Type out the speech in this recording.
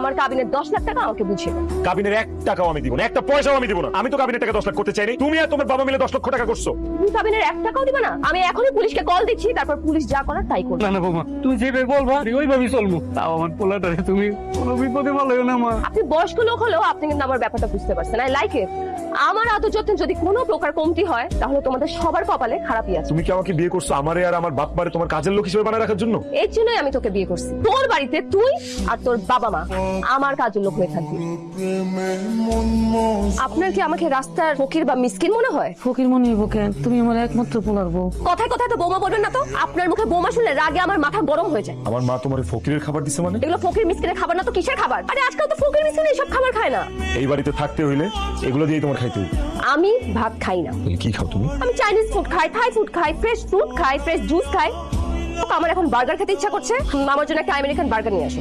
আমার কাবিনের 10 লাখ টাকা আমাকে বুঝিয়ে দাও। কাবিনের 1 টাকাও আমি দিব না, একটা পয়সাও আমি দিব না। আমি তো কাবিনের টাকা 10 লাখ করতে চাইনি, তুমি আর তোমার বাবা মিলে 10 লক্ষ টাকা করছো। তুমি কাবিনের 1 টাকাও দিবে না? আমি এখনই পুলিশকে কল দিচ্ছি, তারপর পুলিশ যা করার তাই করবে। না না বৌমা, তুমি যেভাবে বলবা ওইভাবেই চলবো। তাও আমার পোলাটারে তুমি কোনো বিপদে বলো না মা। আপনি বয়স্ক লোক হলেও আপনি কিন্তু আমার ব্যাপারটা বুঝতে পারছেন। I like it. আমার আদর যত্ন যদি কোনো প্রকার কমতি হয় তাহলে তোমাদের সবার কপালে খারাপই আছে। তুমি কি আমাকে বিয়ে করছো আমারে আর আমার বাপ মারে তোমার কাজের লোক হিসেবে বানায় রাখার জন্য? এর জন্যই আমি তোকে বিয়ে করছি। তোর বাড়িতে তুই আর তোর বাবা মা আমার কাজের লোক হয়ে থাকবি। আপনার কি আমাকে রাস্তার ফকির বা মিসকিন মনে হয়? ফকির মনে হইব কেন? তুমি আমার একমাত্র পোলার বউ। কথায় কথায় তো বোমা বলবেন না তো। আপনার মুখে বোমা শুনলে রাগে আমার মাথা গরম হয়ে যায়। আমার মা তোমার ফকিরের খাবার দিছে মানে? এগুলো ফকির মিসকিনের খাবার না তো কিসের খাবার? আরে আজকাল তো ফকির মিসকিন এইসব খাবার খায় না। এই বাড়িতে থাকতে হইলে এগুলো দিয়েই তোমার খাইতে হবে। আমি ভাত খাই না। কি খাও তুমি? আমি চাইনিজ ফুড খাই, থাই ফুড খাই, ফ্রেশ ফ্রুট খাই, ফ্রেশ জুস খাই। আমার এখন বার্গার খেতে ইচ্ছা করছে। আমার জন্য একটা আমেরিকান বার্গার নিয়ে আসো।